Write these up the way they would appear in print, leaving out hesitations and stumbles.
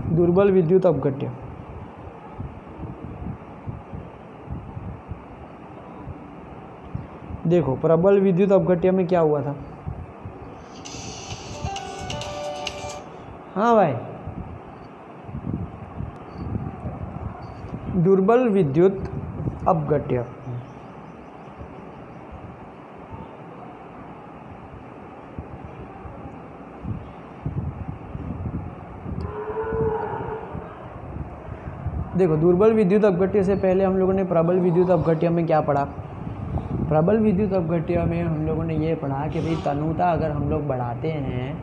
दुर्बल विद्युत अपघट्य। देखो प्रबल विद्युत अपघट्य में क्या हुआ था। हाँ भाई, दुर्बल विद्युत अपघट्य देखो दुर्बल विद्युत अपघट्य से पहले हम लोगों ने प्रबल विद्युत अपघट्य में क्या पढ़ा। प्रबल विद्युत अपघट्य में हम लोगों ने ये पढ़ा कि भाई तनुता अगर हम लोग बढ़ाते हैं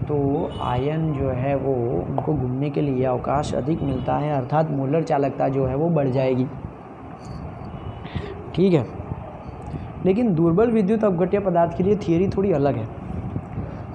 तो आयन जो है वो उनको घूमने के लिए अवकाश अधिक मिलता है, अर्थात मोलर चालकता जो है वो बढ़ जाएगी। ठीक है, लेकिन दुर्बल विद्युत अपघट्य पदार्थ के लिए थियरी थोड़ी अलग है।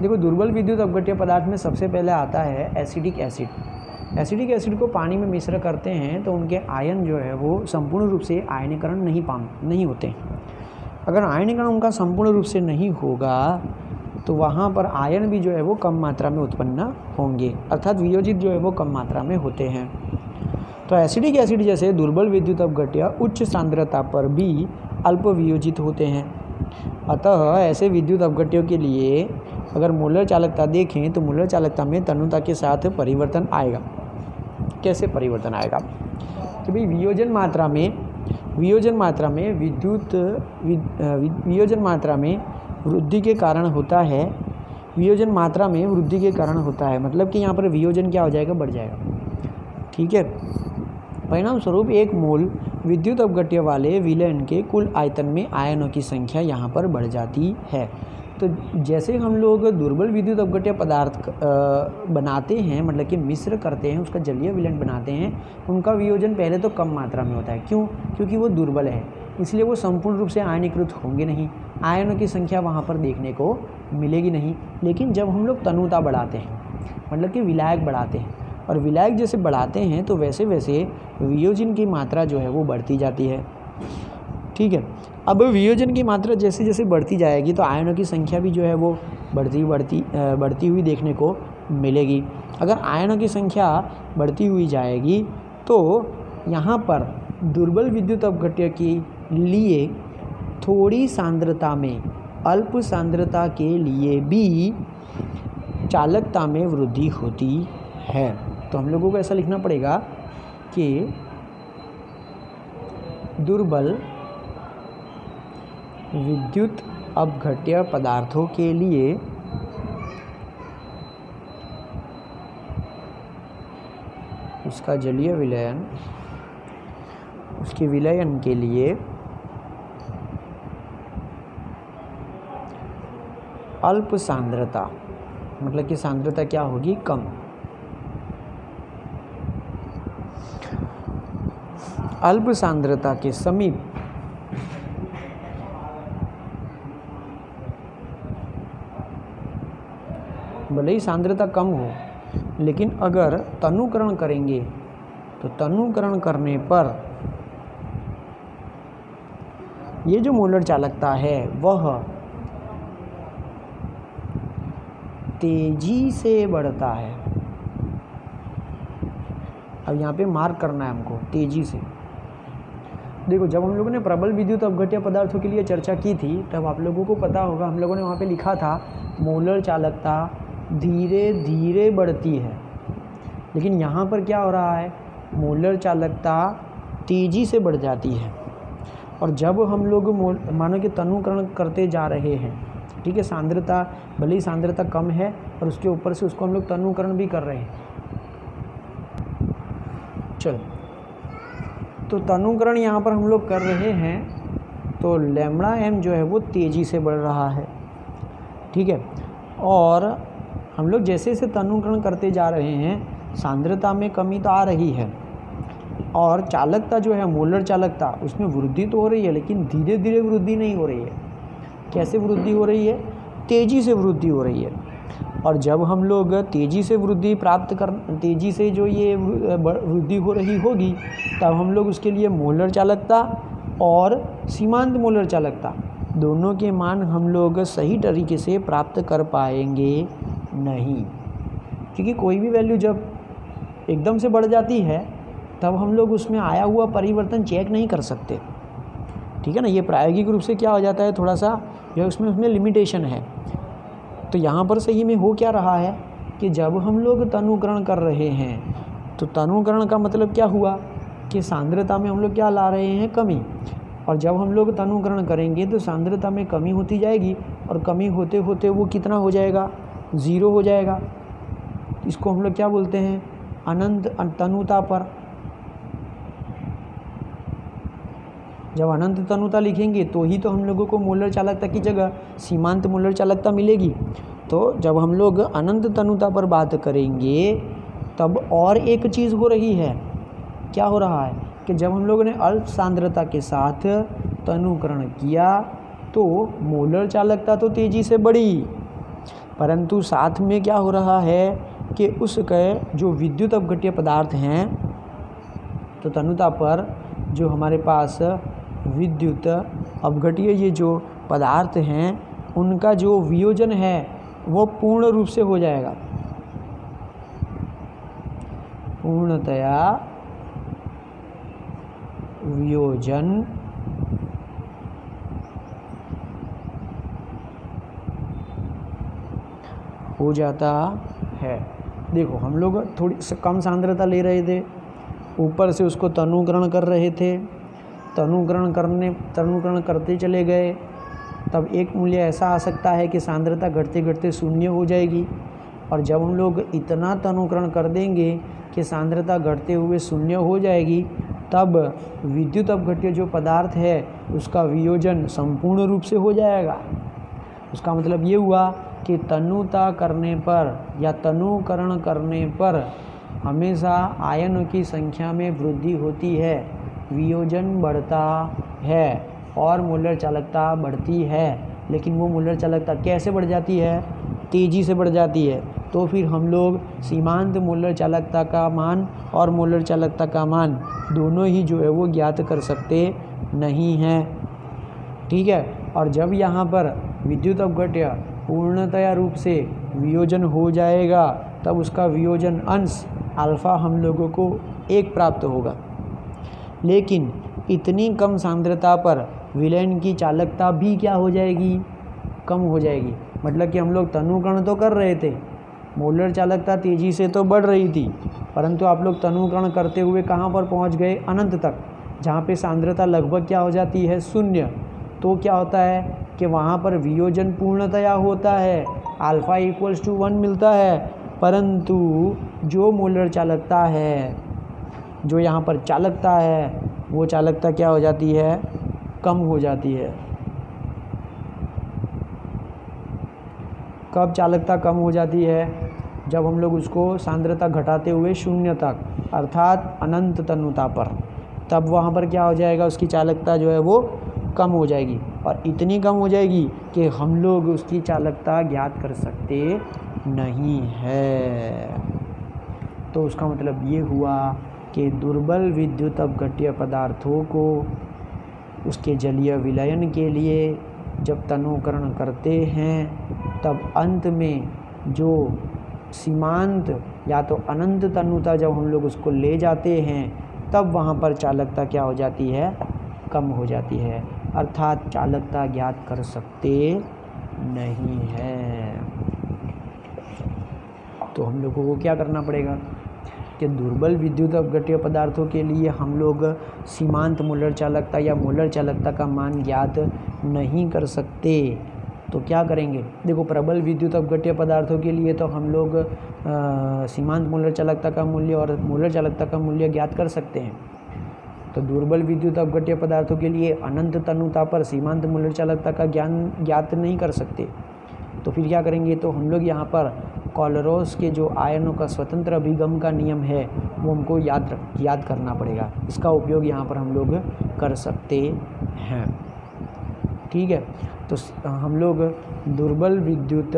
देखो दुर्बल विद्युत अपघट्य पदार्थ में सबसे पहले आता है एसिडिक एसिड। एसिडिक एसिड को पानी में मिश्र करते हैं तो उनके आयन जो है वो संपूर्ण रूप से आयनीकरण नहीं होते। अगर आयनीकरण उनका संपूर्ण रूप से नहीं होगा तो वहाँ पर आयन भी जो है वो कम मात्रा में उत्पन्न होंगे, अर्थात वियोजित जो है वो कम मात्रा में होते हैं। तो एसिडिक एसिड जैसे दुर्बल विद्युत अपघट्य उच्च सांद्रता पर भी अल्प वियोजित होते हैं। अतः ऐसे विद्युत अपघट्यों के लिए अगर मोलर चालकता देखें तो मोलर चालकता में तनुता के साथ परिवर्तन आएगा। कैसे परिवर्तन आएगा कि भाई वियोजन मात्रा में वृद्धि के कारण होता है। वियोजन मात्रा में वृद्धि के कारण होता है, मतलब कि यहाँ पर वियोजन क्या हो जाएगा, बढ़ जाएगा। ठीक है, परिणाम स्वरूप एक मोल विद्युत अपघट्य वाले विलयन के कुल आयतन में आयनों की संख्या यहाँ पर बढ़ जाती है। तो जैसे हम लोग दुर्बल विद्युत अपघट्य पदार्थ बनाते हैं, मतलब कि मिश्र करते हैं, उसका जलीय विलयन बनाते हैं, उनका वियोजन पहले तो कम मात्रा में होता है। क्यों? क्योंकि वो दुर्बल है, इसलिए वो संपूर्ण रूप से आयनीकृत होंगे नहीं, आयनों की संख्या वहाँ पर देखने को मिलेगी नहीं। लेकिन जब हम लोग तनुता बढ़ाते हैं, मतलब कि विलायक बढ़ाते हैं, और विलायक जैसे बढ़ाते हैं तो वैसे वैसे वियोजन की मात्रा जो है वो बढ़ती जाती है। ठीक है, अब वियोजन की मात्रा जैसे जैसे बढ़ती जाएगी तो आयनों की संख्या भी जो है वो बढ़ती हुई देखने को मिलेगी। अगर आयनों की संख्या बढ़ती हुई जाएगी तो यहाँ पर दुर्बल विद्युत अपघट्य के लिए थोड़ी सांद्रता में, अल्प सांद्रता के लिए भी चालकता में वृद्धि होती है। तो हम लोगों को ऐसा लिखना पड़ेगा कि दुर्बल विद्युत अपघट्य पदार्थों के लिए उसका जलीय विलयन, उसके विलयन के लिए अल्प सांद्रता, मतलब कि सांद्रता क्या होगी, कम। अल्प सांद्रता के समीप भले ही सांद्रता कम हो, लेकिन अगर तनुकरण करेंगे तो तनुकरण करने पर ये जो मोलर चालकता है वह तेजी से बढ़ता है। अब यहाँ पे मार्क करना है हमको, तेजी से। देखो जब हम लोगों ने प्रबल विद्युत अपघट्य पदार्थों के लिए चर्चा की थी तब आप लोगों को पता होगा हम लोगों ने वहाँ पे लिखा था मोलर चालकता धीरे धीरे बढ़ती है, लेकिन यहाँ पर क्या हो रहा है, मोलर चालकता तेज़ी से बढ़ जाती है। और जब हम लोग मानो कि तनुकरण करते जा रहे हैं, ठीक है, सांद्रता भले ही सांद्रता कम है और उसके ऊपर से उसको हम लोग तनुकरण भी कर रहे हैं। चलो, तो तनुकरण यहाँ पर हम लोग कर रहे हैं तो लैम्बडा एम जो है वो तेज़ी से बढ़ रहा है। ठीक है, और हम लोग जैसे जैसे तनुकरण करते जा रहे हैं सांद्रता में कमी तो आ रही है और चालकता जो है मोलर चालकता उसमें वृद्धि तो हो रही है, लेकिन धीरे धीरे वृद्धि नहीं हो रही है। कैसे वृद्धि हो रही है, तेज़ी से वृद्धि हो रही है। और जब हम लोग तेज़ी से वृद्धि तेज़ी से जो ये वृद्धि हो रही होगी तब हम लोग उसके लिए मोलर चालकता और सीमांत मोलर चालकता दोनों के मान हम लोग सही तरीके से प्राप्त कर पाएंगे नहीं। क्योंकि कोई भी वैल्यू जब एकदम से बढ़ जाती है तब हम लोग उसमें आया हुआ परिवर्तन चेक नहीं कर सकते, ठीक है ना। ये प्रायोगिक रूप से क्या हो जाता है, थोड़ा सा जो उसमें लिमिटेशन है। तो यहाँ पर सही में हो क्या रहा है कि जब हम लोग तनुकरण कर रहे हैं तो तनुकरण का मतलब क्या हुआ कि सांद्रता में हम लोग क्या ला रहे हैं, कमी। और जब हम लोग तनुकरण करेंगे तो सांद्रता में कमी होती जाएगी और कमी होते होते वो कितना हो जाएगा, 0 हो जाएगा। इसको हम लोग क्या बोलते हैं, अनंत तनुता पर। जब अनंत तनुता लिखेंगे तो ही तो हम लोगों को मोलर चालकता की जगह सीमांत मोलर चालकता मिलेगी। तो जब हम लोग अनंत तनुता पर बात करेंगे तब और एक चीज़ हो रही है, क्या हो रहा है कि जब हम लोगों ने अल्प सांद्रता के साथ तनुकरण किया तो मोलर चालकता तो तेज़ी से बढ़ी, परंतु साथ में क्या हो रहा है कि उसके जो विद्युत अपघट्य पदार्थ हैं, तो तनुता पर जो हमारे पास विद्युत अपघट्य ये जो पदार्थ हैं उनका जो वियोजन है वो पूर्ण रूप से हो जाएगा, पूर्णतया वियोजन हो जाता है। देखो हम लोग थोड़ी कम सांद्रता ले रहे थे, ऊपर से उसको तनुकरण कर रहे थे, तनुकरण करते चले गए, तब एक मूल्य ऐसा आ सकता है कि सांद्रता घटते घटते 0 हो जाएगी। और जब हम लोग इतना तनुकरण कर देंगे कि सांद्रता घटते हुए 0 हो जाएगी, तब विद्युत अपघट्य जो पदार्थ है उसका वियोजन संपूर्ण रूप से हो जाएगा। उसका मतलब ये हुआ कि तनुता करने पर या तनुकरण करने पर हमेशा आयनों की संख्या में वृद्धि होती है, वियोजन बढ़ता है और मोलर चालकता बढ़ती है। लेकिन वो मोलर चालकता कैसे बढ़ जाती है, तेज़ी से बढ़ जाती है। तो फिर हम लोग सीमांत मोलर चालकता का मान और मोलर चालकता का मान दोनों ही जो है वो ज्ञात कर सकते नहीं हैं, ठीक है। और जब यहाँ पर विद्युत अपघट्य पूर्णतया रूप से वियोजन हो जाएगा तब उसका वियोजन अंश अल्फ़ा हम लोगों को 1 प्राप्त होगा। लेकिन इतनी कम सांद्रता पर विलयन की चालकता भी क्या हो जाएगी, कम हो जाएगी। मतलब कि हम लोग तनुकरण तो कर रहे थे, मोलर चालकता तेज़ी से तो बढ़ रही थी, परंतु आप लोग तनुकरण करते हुए कहाँ पर पहुँच गए, अनंत तक, जहाँ पे सांद्रता लगभग क्या हो जाती है, 0। तो क्या होता है कि वहाँ पर वियोजन पूर्णतया होता है, अल्फ़ा = 1 मिलता है, परंतु जो मोलर चालकता है, जो यहाँ पर चालकता है, वो चालकता क्या हो जाती है, कम हो जाती है। कब चालकता कम हो जाती है, जब हम लोग उसको सांद्रता घटाते हुए 0 तक अर्थात अनंत तनुता पर, तब वहाँ पर क्या हो जाएगा, उसकी चालकता जो है वो कम हो जाएगी। और इतनी कम हो जाएगी कि हम लोग उसकी चालकता ज्ञात कर सकते नहीं है। तो उसका मतलब ये हुआ कि दुर्बल विद्युत अपघट्य पदार्थों को उसके जलीय विलयन के लिए जब तनुकरण करते हैं तब अंत में जो सीमांत या तो अनंत तनुता जब हम लोग उसको ले जाते हैं तब वहाँ पर चालकता क्या हो जाती है, कम हो जाती है, अर्थात चालकता ज्ञात कर सकते नहीं है। तो हम लोगों को क्या करना पड़ेगा कि दुर्बल विद्युत अपघट्य पदार्थों के लिए हम लोग सीमांत मोलर चालकता या मोलर चालकता का मान ज्ञात नहीं कर सकते। तो क्या करेंगे, देखो प्रबल विद्युत अपघट्य पदार्थों के लिए तो हम लोग सीमांत मोलर चालकता का मूल्य और मोलर चालकता का मूल्य ज्ञात कर सकते हैं। तो दुर्बल विद्युत अपघट्य पदार्थों के लिए अनंत तनुता पर सीमांत मोलर चालकता का ज्ञात नहीं कर सकते। तो फिर क्या करेंगे, तो हम लोग यहाँ पर कोलरोस के जो आयनों का स्वतंत्र अभिगम का नियम है वो हमको याद करना पड़ेगा। इसका उपयोग यहाँ पर हम लोग कर सकते हैं, ठीक है। तो हम लोग दुर्बल विद्युत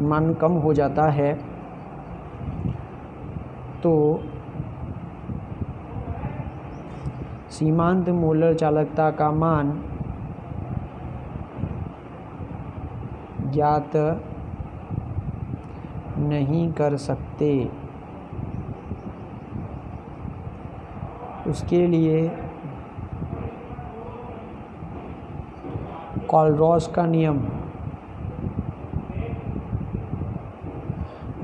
मान कम हो जाता है तो सीमांत मोलर चालकता का मान ज्ञात नहीं कर सकते। उसके लिए कॉलरॉस का नियम,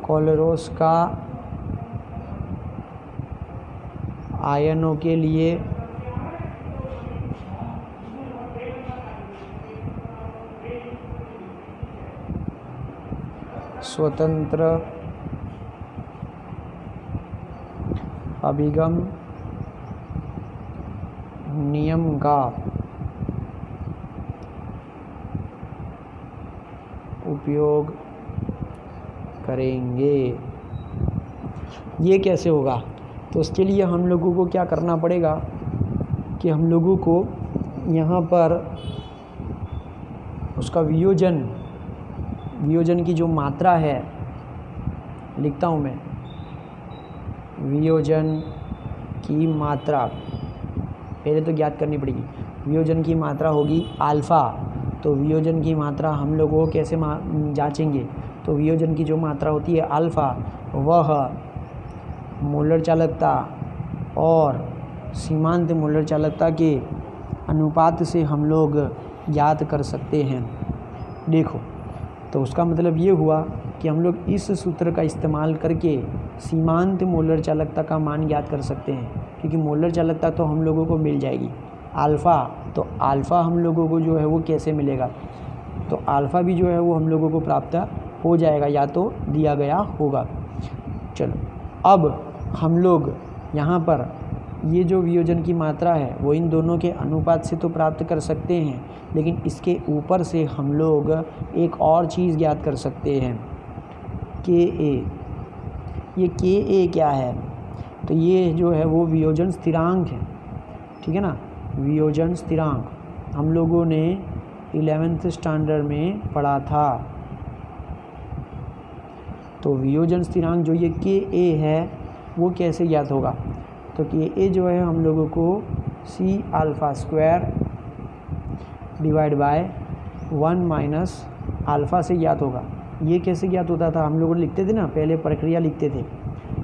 कॉलरॉस का आयनों के लिए स्वतंत्र अभिगम नियम का उपयोग करेंगे। ये कैसे होगा? तो उसके लिए हम लोगों को क्या करना पड़ेगा कि हम लोगों को यहाँ पर उसका वियोजन की जो मात्रा है, लिखता हूँ मैं, वियोजन की मात्रा पहले तो ज्ञात करनी पड़ेगी। वियोजन की मात्रा होगी अल्फ़ा। तो वियोजन की मात्रा हम लोग वो कैसे जांचेंगे? तो वियोजन की जो मात्रा होती है अल्फ़ा, वह मोलर चालकता और सीमांत मोलर चालकता के अनुपात से हम लोग ज्ञात कर सकते हैं। देखो, तो उसका मतलब ये हुआ कि हम लोग इस सूत्र का इस्तेमाल करके सीमांत मोलर चालकता का मान ज्ञात कर सकते हैं, क्योंकि मोलर चालकता तो हम लोगों को मिल जाएगी अल्फ़ा। तो अल्फ़ा हम लोगों को जो है वो कैसे मिलेगा? तो अल्फ़ा भी जो है वो हम लोगों को प्राप्त हो जाएगा, या तो दिया गया होगा। चलो, अब हम लोग यहाँ पर ये जो वियोजन की मात्रा है वो इन दोनों के अनुपात से तो प्राप्त कर सकते हैं, लेकिन इसके ऊपर से हम लोग एक और चीज़ ज्ञात कर सकते हैं, के ए। ये के ए क्या है? तो ये जो है वो वियोजन स्थिरांक है, ठीक है ना। वियोजन स्थिरांक हम लोगों ने 11th स्टैंडर्ड में पढ़ा था। तो वियोजन स्थिरांक जो ये के ए है वो कैसे ज्ञात होगा? तो के ए जो है हम लोगों को C alpha square divide by 1 minus alpha से ज्ञात होगा। ये कैसे ज्ञात होता था? हम लोग लिखते थे ना, पहले प्रक्रिया लिखते थे,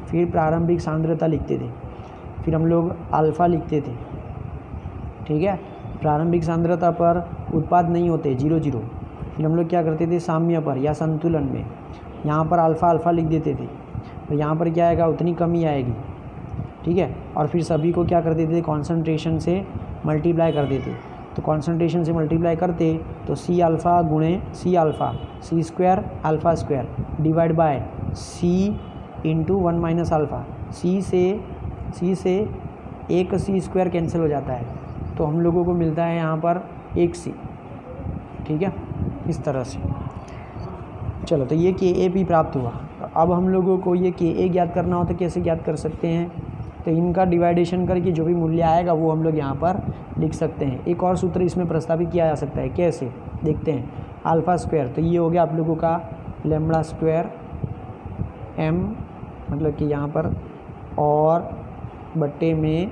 फिर प्रारंभिक सांद्रता लिखते थे, फिर हम लोग अल्फ़ा लिखते थे, ठीक है। प्रारंभिक सांद्रता पर उत्पाद नहीं होते 0 फिर हम लोग क्या करते थे, साम्य पर या संतुलन में यहाँ पर अल्फ़ा लिख देते थे, तो यहाँ पर क्या आएगा, उतनी कमी आएगी, ठीक है। और फिर सभी को क्या कर देते थे, कॉन्सेंट्रेशन से मल्टीप्लाई कर देते। तो कॉन्सेंट्रेशन से मल्टीप्लाई करते तो सी अल्फ़ा गुणे C alpha, C square alpha square divide by C into 1 minus alpha. C से एक सी स्क्वायर कैंसिल हो जाता है, तो हम लोगों को मिलता है यहाँ पर एक सी, ठीक है, इस तरह से। चलो, तो ये के ए भी प्राप्त हुआ। तो अब हम लोगों को ये के ए ज्ञात करना हो तो कैसे ज्ञात कर सकते हैं? तो इनका डिवाइडेशन करके जो भी मूल्य आएगा वो हम लोग यहाँ पर लिख सकते हैं। एक और सूत्र इसमें प्रस्तावित किया जा सकता है, कैसे देखते हैं। अल्फ़ा स्क्वायर, तो ये हो गया आप लोगों का लैम्बडा स्क्वायर एम, मतलब कि यहाँ पर, और बट्टे में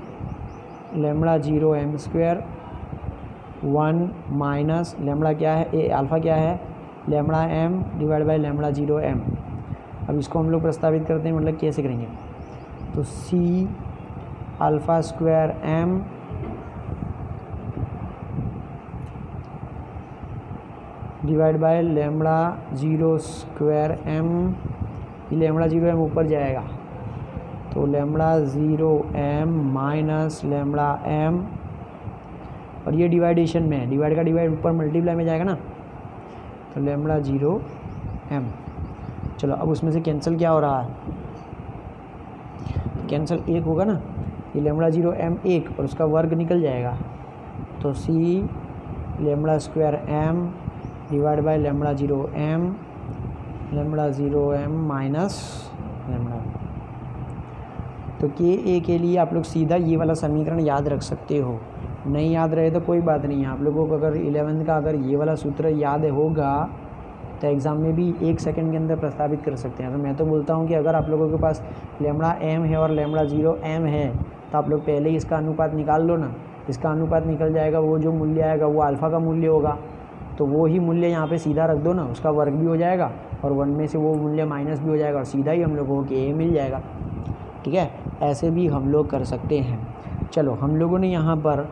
lambda 0 M square 1 minus lambda क्या है, ए अल्फ़ा क्या है, lambda M divide by lambda 0 M. अब इसको हम लोग प्रस्तावित करते हैं, मतलब कैसे करेंगे? तो C alpha square M divide by lambda 0 square M. ये लैम्बडा 0 एम ऊपर जाएगा, तो lambda 0 M minus lambda M, और ये डिवाइडेशन में है, डिवाइड का डिवाइड ऊपर मल्टीप्लाई में जाएगा ना, तो लैम्बडा 0 एम। चलो, अब उसमें से कैंसिल क्या हो रहा है, कैंसिल एक होगा ना, ये लैम्बडा 0 एम एक, और उसका वर्ग निकल जाएगा, तो C lambda square M divide by lambda 0 M, lambda 0 M minus lambda. तो के ए के लिए आप लोग सीधा ये वाला समीकरण याद रख सकते हो। नहीं याद रहे तो कोई बात नहीं है, आप लोगों को अगर 11th का अगर ये वाला सूत्र याद होगा तो एग्ज़ाम में भी 1 सेकंड के अंदर प्रस्तावित कर सकते हैं। तो मैं तो बोलता हूँ कि अगर आप लोगों के पास लैम्बडा एम है और लैम्बडा 0 एम है तो आप लोग पहले ही इसका अनुपात निकाल लो ना। इसका अनुपात निकल जाएगा, वो जो मूल्य आएगा वो अल्फ़ा का मूल्य होगा, तो वो ही मूल्य यहाँ पे सीधा रख दो ना, उसका वर्ग भी हो जाएगा और 1 में से वो मूल्य माइनस भी हो जाएगा और सीधा ही हम लोगों को ए मिल जाएगा। ठीक है, ऐसे भी हम लोग कर सकते हैं। चलो, हम लोगों ने यहाँ पर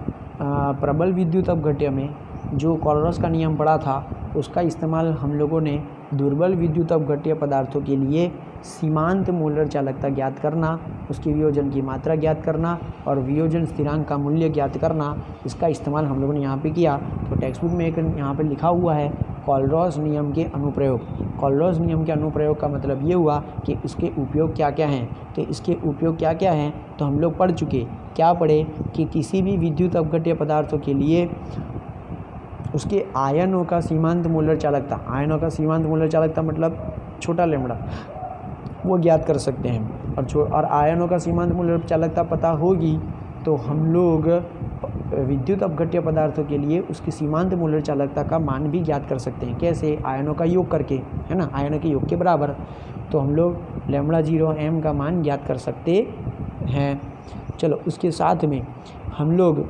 प्रबल विद्युत अपघट्य में जो कोलरॉस का नियम पढ़ा था उसका इस्तेमाल हम लोगों ने दुर्बल विद्युत अपघट्य पदार्थों के लिए सीमांत मोलर चालकता ज्ञात करना, उसके वियोजन की मात्रा ज्ञात करना और वियोजन स्थिरांक का मूल्य ज्ञात करना, इसका इस्तेमाल हम लोगों ने यहाँ पे किया। तो टेक्स्ट बुक में एक यहाँ पे लिखा हुआ है कोलरॉस नियम के अनुप्रयोग। कोलरॉस नियम के अनुप्रयोग का मतलब ये हुआ कि इसके उपयोग क्या क्या हैं। तो इसके उपयोग क्या क्या हैं तो हम लोग पढ़ चुके। क्या पढ़े कि किसी भी विद्युत अपघट्य पदार्थों के लिए उसके आयनों का सीमांत मोलर चालकता, आयनों का सीमांत मोलर चालकता मतलब छोटा लैम्बडा, वो ज्ञात कर सकते हैं। और आयनों का सीमांत मोलर चालकता पता होगी तो हम लोग विद्युत अपघट्य पदार्थों के लिए उसकी सीमांत मोलर चालकता का मान भी ज्ञात कर सकते हैं। कैसे? आयनों का योग करके, है ना, आयनों के योग के बराबर। तो हम लोग लैम्बडा 0 m का मान ज्ञात कर सकते हैं। चलो, उसके साथ में हम लोग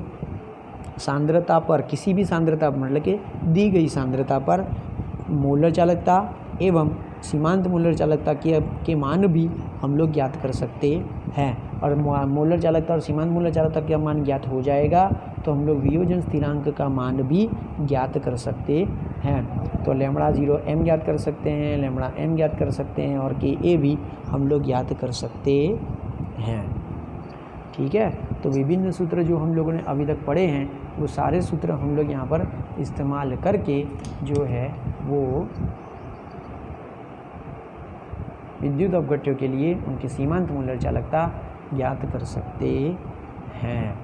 सांद्रता पर, किसी भी सांद्रता मतलब कि दी गई सांद्रता पर मोलर चालकता एवं सीमांत मोलर चालकता के मान भी हम लोग ज्ञात कर सकते हैं। और मोलर चालकता और सीमांत मोलर चालकता का मान ज्ञात हो जाएगा तो हम लोग वियोजन स्थिरांक का मान भी ज्ञात कर सकते हैं। तो लैम्बडा 0 m ज्ञात कर सकते हैं, लैम्बडा n ज्ञात कर सकते हैं और Ka भी हम लोग ज्ञात कर सकते हैं। ठीक है, तो विभिन्न सूत्र जो हम लोगों ने अभी तक पढ़े हैं वो सारे सूत्र हम लोग यहाँ पर इस्तेमाल करके जो है वो विद्युत अपघट्यों के लिए उनकी सीमांत मोलर चालकता ज्ञात कर सकते हैं।